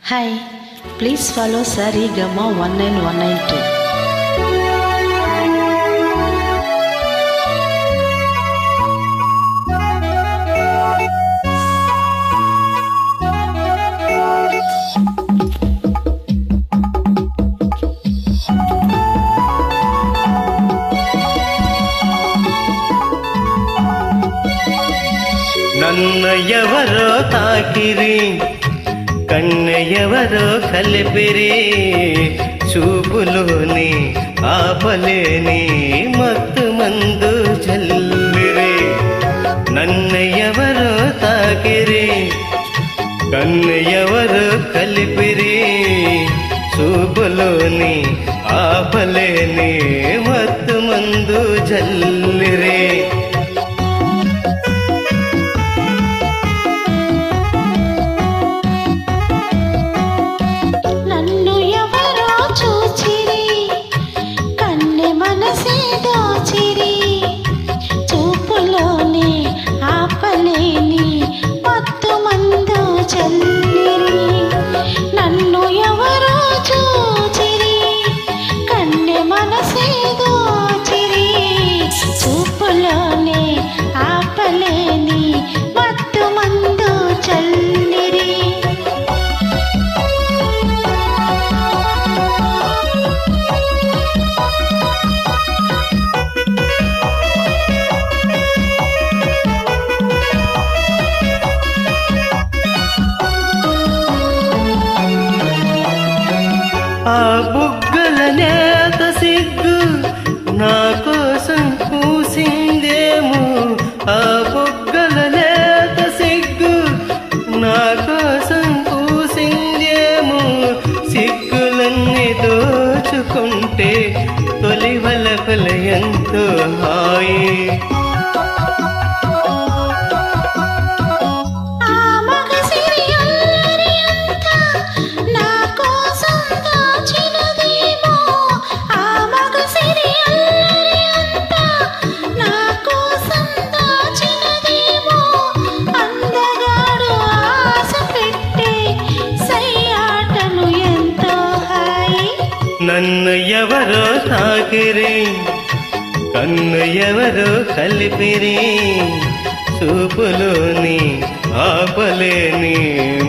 Hi, please follow Saregama 19192. ನನ್ನ ఎవరో తాకిరి కన్నెవరో కలిపిరి చూపులోని ఆపలేని మత్తు మందు చల్లిరి నన్ను ఎవరో తాకిరి కన్నెవరో కలిపిరి చూపులోని ఆపలేని మత్తు మందు చల్లిరి నన్ను ఎవరో చూచిరి కన్నె మనసే దోచిరి చూపులోనే ఆపలేని మత్తు మందు చల్లిరి ఆ బుగ్గల నేత సిగ్గు నా కోసం పూసిందేమో ఆ బుగ్గల నేత సిగ్గు నా కోసం పూసిందేమో సిగ్గులన్నీ దోచుకుంటే తొలి వలపల ఎంతో హాయి నన్ను ఎవరో తాకిరి కన్ను ఎవరో కలిపిరి చూపులోని ఆపలేని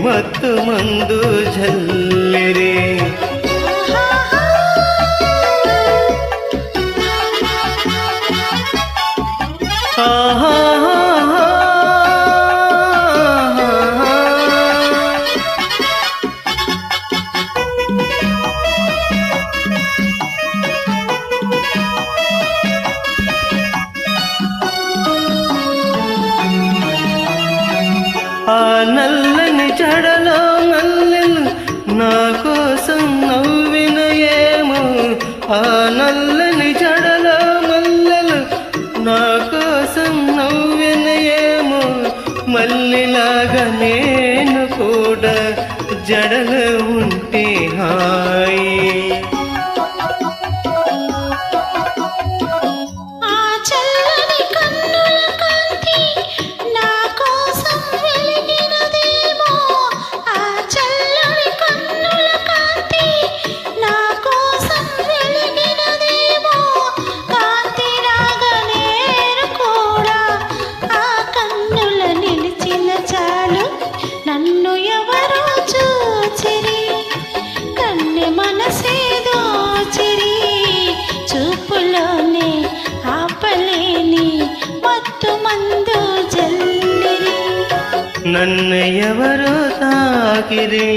మత్తు మందు జల్లిరి ఆహా ఆ నల్లని జడలో నల్లెలు నా కోసం నవ్వినయేమో ఆ నల్లని జడలో మల్లెలు నా కోసం నవ్వినయేమో మల్లిలాగా నేను కూడా జడలో ఉంటే హాయి నన్ను ఎవరో చూచిరి కన్నె మనసే దోచిరి చూపులోనే ఆపలేని మత్తు మందు జల్లిరి నన్ను ఎవరో తాకిరి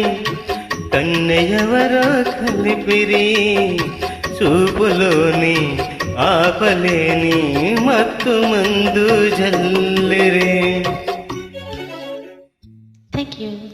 కన్నె ఎవరో కలిపిరి చూపులోని ఆపలేని మత్తు మందు జల్లిరి. Thank you.